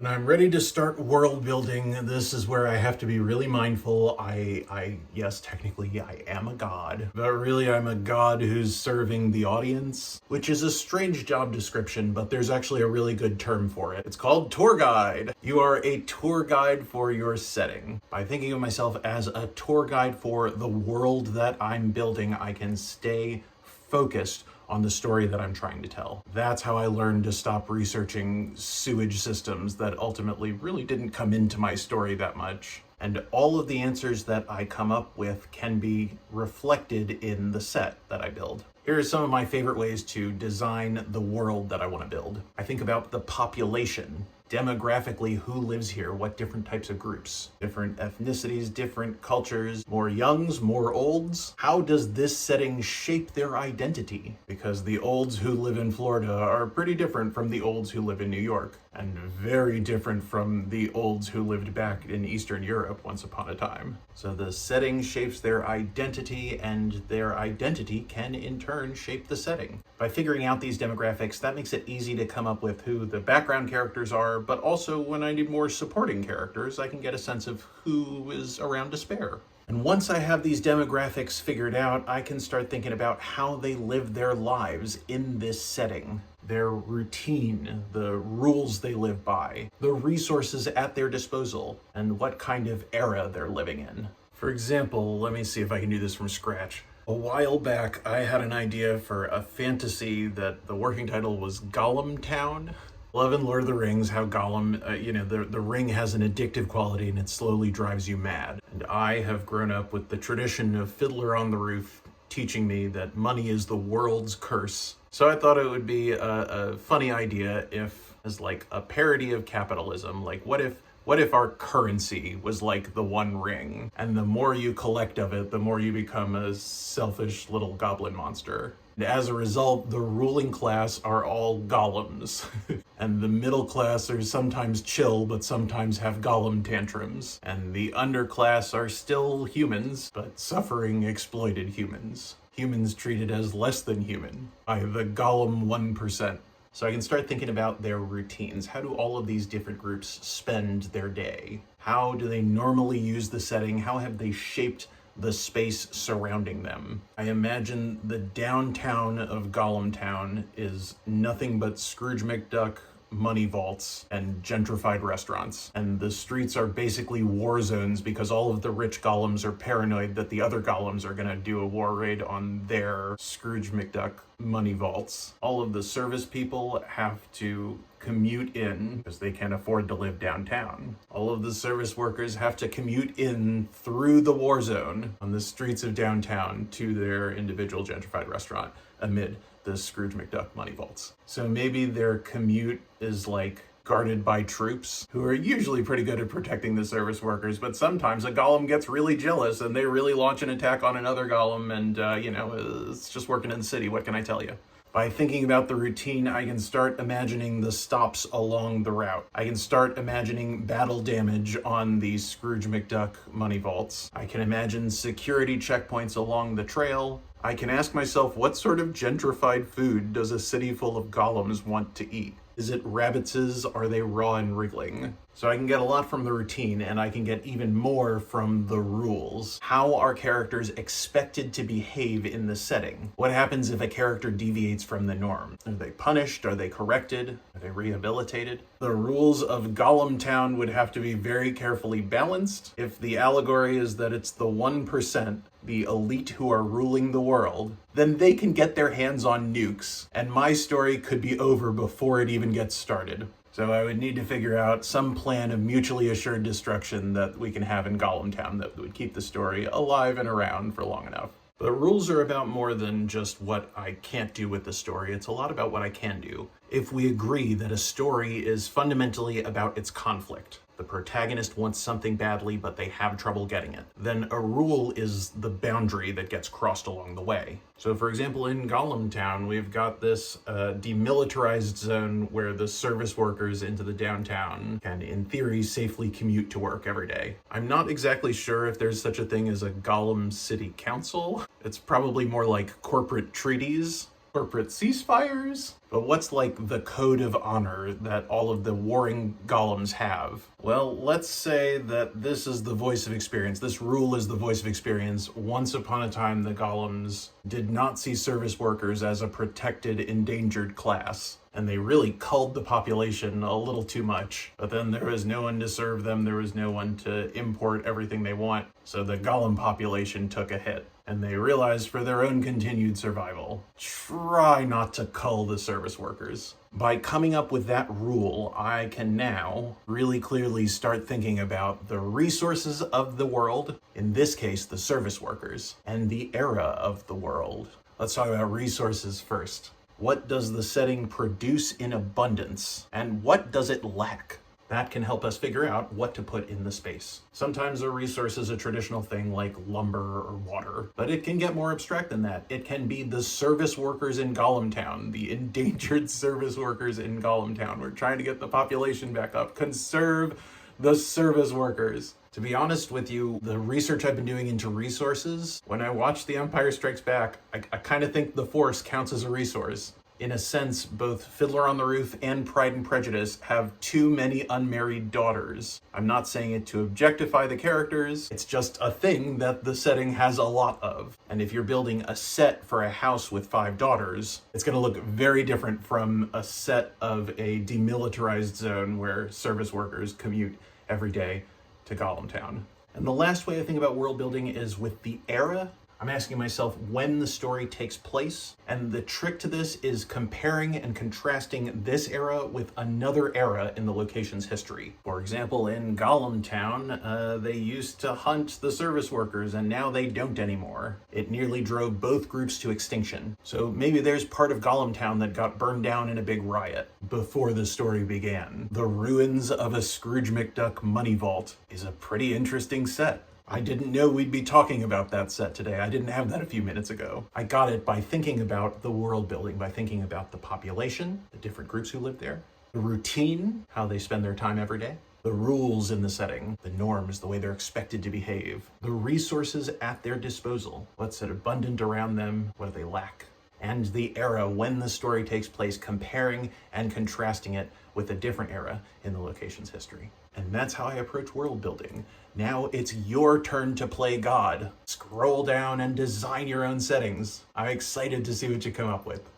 When I'm ready to start world building, this is where I have to be really mindful. Yes, technically I am a god, but really I'm a god who's serving the audience, which is a strange job description, but there's actually a really good term for it. It's called tour guide. You are a tour guide for your setting. By thinking of myself as a tour guide for the world that I'm building, I can stay focused on the story that I'm trying to tell. That's how I learned to stop researching sewage systems that ultimately really didn't come into my story that much. And all of the answers that I come up with can be reflected in the set that I build. Here are some of my favorite ways to design the world that I want to build. I think about the population. Demographically, who lives here, what different types of groups, different ethnicities, different cultures, more youngs, more olds. How does this setting shape their identity? Because the olds who live in Florida are pretty different from the olds who live in New York, and very different from the olds who lived back in Eastern Europe once upon a time. So the setting shapes their identity, and their identity can in turn shape the setting. By figuring out these demographics, that makes it easy to come up with who the background characters are, but also when I need more supporting characters, I can get a sense of who is around to spare. And once I have these demographics figured out, I can start thinking about how they live their lives in this setting. Their routine, the rules they live by, the resources at their disposal, and what kind of era they're living in. For example, let me see if I can do this from scratch. A while back, I had an idea for a fantasy that the working title was Gollum Town. Love in Lord of the Rings, how Gollum, the ring has an addictive quality and it slowly drives you mad. And I have grown up with the tradition of Fiddler on the Roof teaching me that money is the world's curse. So I thought it would be a funny idea if, as like a parody of capitalism, like what if our currency was like the One Ring, and the more you collect of it, the more you become a selfish little goblin monster. And as a result, the ruling class are all golems, and the middle class are sometimes chill, but sometimes have golem tantrums, and the underclass are still humans, but suffering exploited humans. Humans treated as less than human by the Gollum 1%. So I can start thinking about their routines. How do all of these different groups spend their day? How do they normally use the setting? How have they shaped the space surrounding them? I imagine the downtown of Gollum Town is nothing but Scrooge McDuck money vaults and gentrified restaurants. And the streets are basically war zones because all of the rich golems are paranoid that the other golems are gonna do a war raid on their Scrooge McDuck money vaults. All of the service people have to commute in because they can't afford to live downtown. All of the service workers have to commute in through the war zone on the streets of downtown to their individual gentrified restaurant amid the Scrooge McDuck money vaults. So maybe their commute is like guarded by troops who are usually pretty good at protecting the service workers, but sometimes a golem gets really jealous and they really launch an attack on another golem, and it's just working in the city. What can I tell you? By thinking about the routine, I can start imagining the stops along the route. I can start imagining battle damage on the Scrooge McDuck money vaults. I can imagine security checkpoints along the trail. I can ask myself, what sort of gentrified food does a city full of golems want to eat? Is it rabbitses? Are they raw and wriggling? So I can get a lot from the routine, and I can get even more from the rules. How are characters expected to behave in the setting? What happens if a character deviates from the norm? Are they punished? Are they corrected? Are they rehabilitated? The rules of Gollum Town would have to be very carefully balanced. If the allegory is that it's the 1%, the elite who are ruling the world, then they can get their hands on nukes, and my story could be over before it even gets started. So I would need to figure out some plan of mutually assured destruction that we can have in Gollum Town that would keep the story alive and around for long enough. But rules are about more than just what I can't do with the story. It's a lot about what I can do. If we agree that a story is fundamentally about its conflict, the protagonist wants something badly, but they have trouble getting it, then a rule is the boundary that gets crossed along the way. So for example, in Gollum Town, we've got this demilitarized zone where the service workers into the downtown can, in theory, safely commute to work every day. I'm not exactly sure if there's such a thing as a Gollum City Council. It's probably more like corporate treaties. Corporate ceasefires? But what's like the code of honor that all of the warring golems have? Well, let's say that this is the voice of experience. This rule is the voice of experience. Once upon a time, the golems did not see service workers as a protected, endangered class. And they really culled the population a little too much. But then there was no one to serve them. There was no one to import everything they want. So the golem population took a hit. And they realized for their own continued survival, try not to cull the service workers. By coming up with that rule, I can now really clearly start thinking about the resources of the world, in this case, the service workers, and the era of the world. Let's talk about resources first. What does the setting produce in abundance, and what does it lack? That can help us figure out what to put in the space. Sometimes a resource is a traditional thing like lumber or water, but it can get more abstract than that. It can be the service workers in Golem Town, the endangered service workers in Golem Town. We're trying to get the population back up. Conserve the service workers. To be honest with you, the research I've been doing into resources, when I watch The Empire Strikes Back, I kind of think the Force counts as a resource. In a sense, both Fiddler on the Roof and Pride and Prejudice have too many unmarried daughters. I'm not saying it to objectify the characters, it's just a thing that the setting has a lot of. And if you're building a set for a house with 5 daughters, it's going to look very different from a set of a demilitarized zone where service workers commute every day to Golem Town. And the last way I think about world building is with the era. I'm asking myself when the story takes place, and the trick to this is comparing and contrasting this era with another era in the location's history. For example, in Golem Town, they used to hunt the service workers, and now they don't anymore. It nearly drove both groups to extinction. So maybe there's part of Golem Town that got burned down in a big riot before the story began. The ruins of a Scrooge McDuck money vault is a pretty interesting set. I didn't know we'd be talking about that set today. I didn't have that a few minutes ago. I got it by thinking about the world building, by thinking about the population, the different groups who live there, the routine, how they spend their time every day, the rules in the setting, the norms, the way they're expected to behave, the resources at their disposal, what's abundant around them, what do they lack, and the era when the story takes place, comparing and contrasting it with a different era in the location's history. And that's how I approach world building. Now it's your turn to play God. Scroll down and design your own settings. I'm excited to see what you come up with.